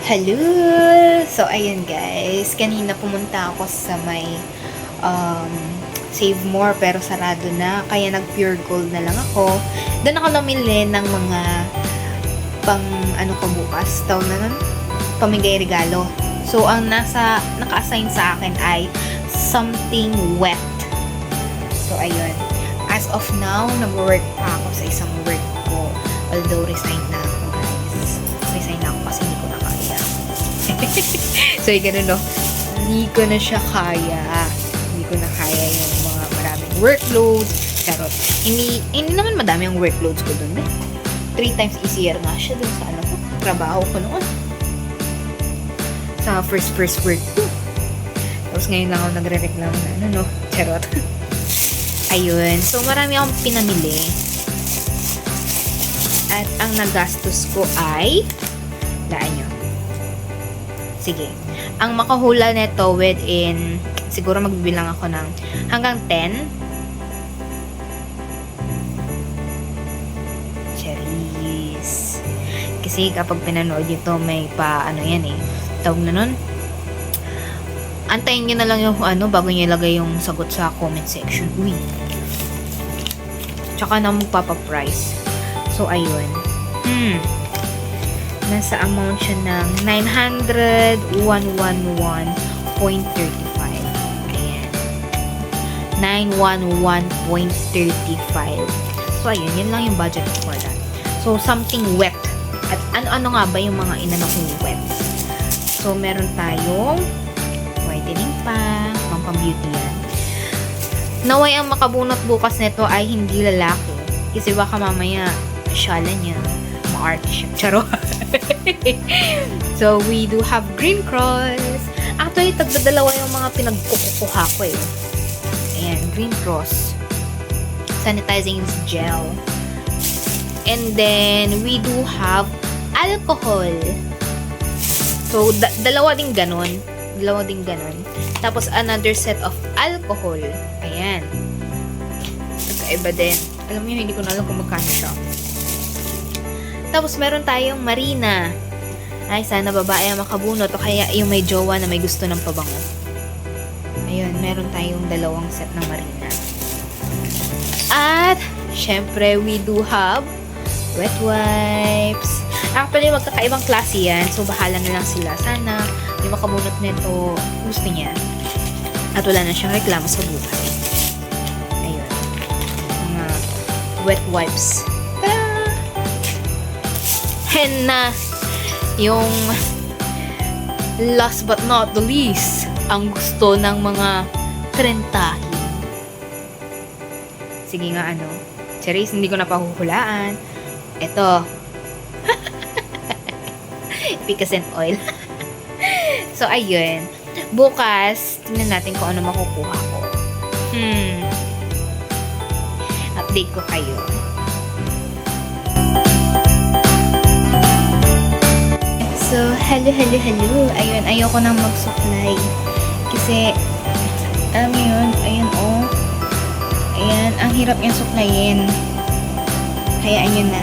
Hello! So, ayun guys. Kanina pumunta ako sa may um, Save More pero sarado na. Kaya nag-pure gold na lang ako. Doon ako namili ng mga pang ano ko bukas. Tawag na nun? Pamigay regalo. So, ang naka-assign sa akin ay something wet. So, ayun. As of now, nag-work pa ako sa isang work ko. Although, resign na ako guys. Resign na ako kasi hindi ko na kaya. So, ganun no. Hindi ko na siya kaya. Hindi ko na kaya yung mga maraming workload. Charot. Hindi naman madami yung workloads ko dun eh. 3 times easier nga siya dun sa ano ko. Trabaho ko noon. Sa first work ko. Tapos ngayon lang ako nagre-reklamo na ano no. Charot. Ayun. So, marami akong pinamili. At ang nagastos ko ay laan nyo. Sige. Ang makahula nito within siguro magbibilang ako ng hanggang 10. Cherries. Kasi kapag pinanood nyo may pa ano yan eh. Tawag na nun. Antayin nyo na lang yung ano bago nyo ilagay yung sagot sa comment section. Uy. Tsaka na magpapaprice. So, ayun. Nasa amount siya ng 911.35. Ayan. 911.35. So, ayun. Yun lang yung budget for that. So, something wet. At ano nga ba yung mga inano kong wet? So, meron tayong whitening pa. Pampang-beauty yan. Naway ang makabunot bukas nito ay hindi lalaki. Kasi baka mamaya shala niya. Ma-art siya. Charo. So, we do have Green Cross. Actually, tagdadalawa yung mga pinagkukuha ko eh. Ayan, Green Cross. Sanitizing gel. And then, we do have alcohol. So, dalawa din ganon. Tapos, another set of alcohol. Ayan. Kakaiba din. Alam niyo, hindi ko na alam kung magkano siya. Tapos, meron tayong Marina. Ay, sana babae ang makabunot o kaya yung may jowa na may gusto ng pabango. Ayun, meron tayong dalawang set ng Marina. At, syempre, we do have wet wipes. Actually, magkakaibang klase yan. So, bahala na lang sila. Sana, yung makabunot nito, gusto niya. At wala na siyang reklamo sa buhay. Ayun. Mga wet wipes. Ta-da! Henna! Yung last but not the least, ang gusto ng mga trentahin. Sige nga ano. Cherries, hindi ko na pahuhulaan. Ito. Picasen oil. So, ayun. Bukas, tingnan natin kung ano makukuha ko. Update ko kayo. So, hello. Ayun, ayoko nang mag-supply. Kasi, alam mo yun, ayun oh. Ayan, ang hirap yung supplyin. Hayaan nyo na.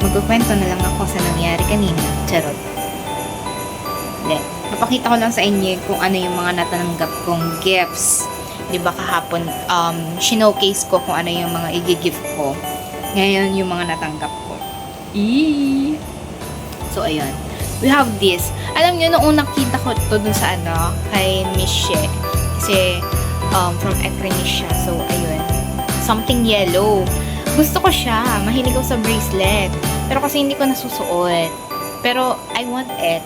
Magkukwento na lang ako sa nangyari kanina. Charot. Hindi. Papakita ko lang sa inyo kung ano yung mga natanggap kong gifts. Diba kahapon, sinowcase ko kung ano yung mga i-gift ko. Ngayon, yung mga natanggap ko. So, ayun. We have this. Alam nyo, nung unang kita ko ito dun sa ano, kay Miss She. Kasi, from Ecrinis siya. So, ayun. Something yellow. Gusto ko siya. Mahilig ako sa bracelet. Pero kasi hindi ko nasusuot. Pero, I want it.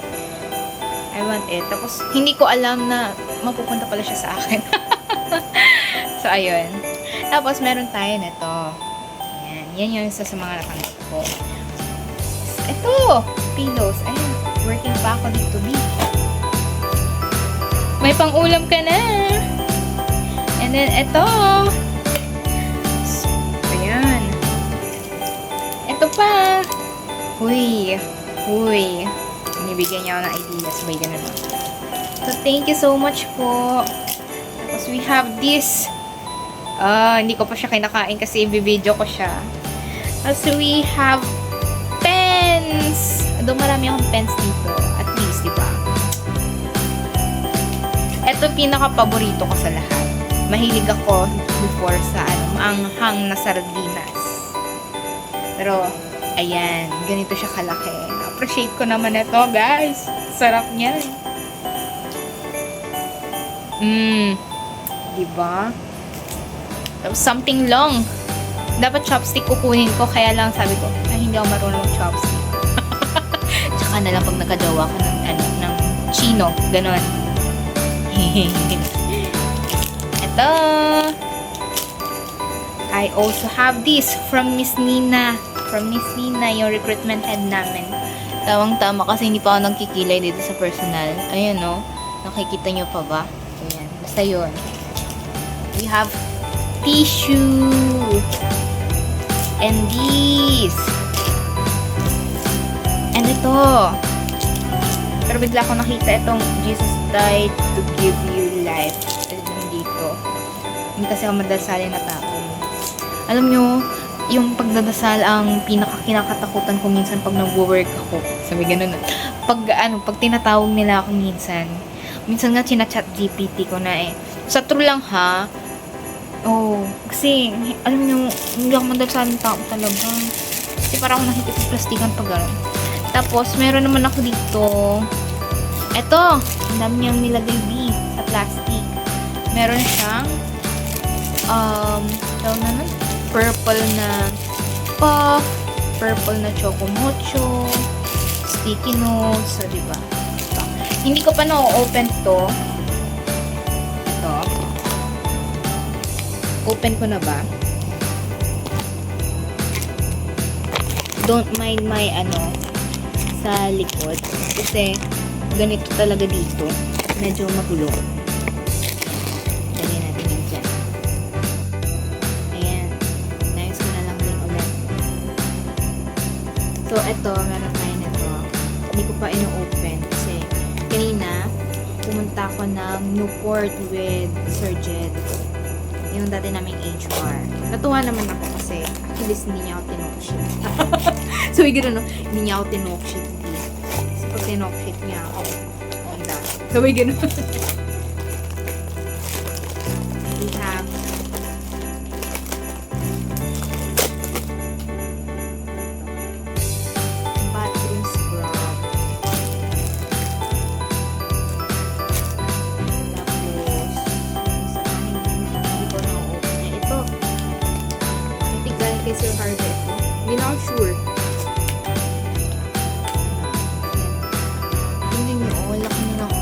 Tapos, hindi ko alam na mapupunta pala siya sa akin. So, ayun. Tapos, meron tayo nito. Ayan. Yan yung isa sa mga natanggap ko. Ito! Pillows. Ayun. Working pa ako dito, B. May pang-ulam ka na. And then, ito. Ayan. Ito pa. Uy. Binibigyan niya ako ng ideas. May ganun. So, thank you so much po. Tapos, we have this. Hindi ko pa siya kinakain kasi i-video ko siya. Also, we have pens. Although marami akong pens dito. At cheese, di ba? Ito pinaka-paborito ko sa lahat. Mahilig ako before sa maanghang na sardinas. Pero, ayan, ganito siya kalaki. Appreciate ko naman ito, guys. Sarap niya. Diba? Tapos something long. Dapat chopstick kukunin ko, kaya lang sabi ko, ay, hindi ako marunong mag-chopstick. Tsaka na lang pag nagkadawa ko ng chino. Ganon. Ito. I also have this from Miss Nina. From Miss Nina, yung recruitment head namin. Tawang-tama kasi hindi pa ako nagkikilay dito sa personal. Ayan, no? Nakikita nyo pa ba? Ayan. Basta yun. We have tissue. And this. And ito. Pero bigla ko nakita itong Jesus died to give you life. Ito dito. Hindi kasi ako madasalin na tao. Alam nyo, yung pagdadasal ang pinaka-kinakatakutan ko minsan pag nag-work ako. Sabi ganun. Pag tinatawag nila ako minsan nga chinachat GPT ko na Sa true lang ha. Kasi, alam nyo, hindi ako madasalin tao talaga. Kasi parang ako nakikipag-plastikan pag gano'n. Tapos, meron naman ako dito. Eto, ang dami niyang nilagay sa plastic. Meron siyang purple na puff, purple na choco mocho, sticky notes, so diba? Hindi ko pa na-open to. Ito. Open ko na ba? Don't mind my sa likod. Kasi ganito talaga dito. Medyo magulo. Lagyan natin yan dyan. Ayan. Nice ko na lang din ulit. So, ito. Meron tayo nito. Hindi ko pa ino-open. Kasi, kanina, pumunta ako ng Newport with Sir Jed. Yung dati naming HR. Natuwa naman ako kasi at least hindi niya ako tinokshit. So, gano'n, no? Hindi niya ako tinokshit. Kasi pag tinokshit niya ako, so, gano'n. We have bathroom scrub. Tapos, hindi ko na-open niya. Ito. Ito galing kay Sir Harvey ito. Hindi na ako sure. Hindi nyo, wala ko na lang.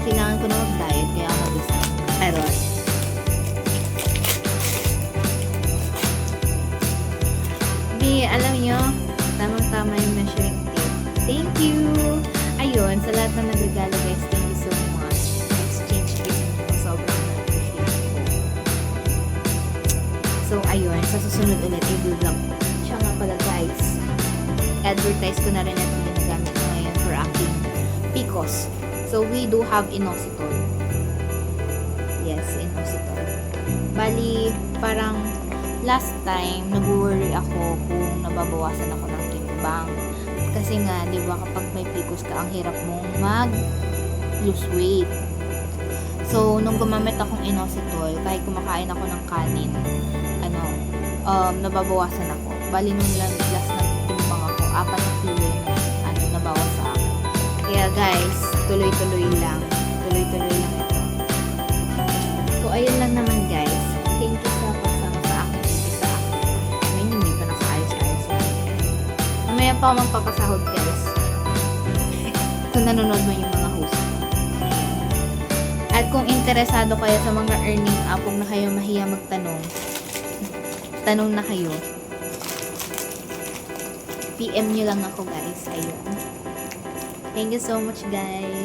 Kailangan ko na mag-diet, kaya mag-design. Aron. Hindi, alam nyo, tamang-tama yung measuring tape. Thank you! Ayun, sa lahat na nagregalo guys, thank you so much. Exchange gift ko, sobrang na-appreciate ko. So, ayun, sa susunod ulit, i-vlog. Siya nga pala guys, advertise ko na rin itong ginagamit ko ngayon for aking PCOS. So, we do have inositol. Yes, inositol. Bali, parang last time, nag-worry ako kung nababawasan ako ng timbang. Kasi nga, di ba, kapag may PCOS ka, ang hirap mong mag-lose weight. So, nung gumamit akong inositol, kahit kumakain ako ng kanin, nababawasan ako. Bali, nung last na timbang ako, 4 na kilo yung nabawas sa akin. Kaya guys, tuloy-tuloy lang. Tuloy-tuloy lang ito. So, ayun lang naman guys. Thank you sa pagsama sa akin. Thank you sa akin. I mean, hindi pa nakaayos-ayos. Mamaya pa ako magpapasahod guys. Kung nanonood mo yung mga host. At kung interesado kayo sa mga earning app, huwag na kayo mahiya magtanong. Tanong na kayo. PM nyo lang ako guys. Ayun. Thank you so much guys.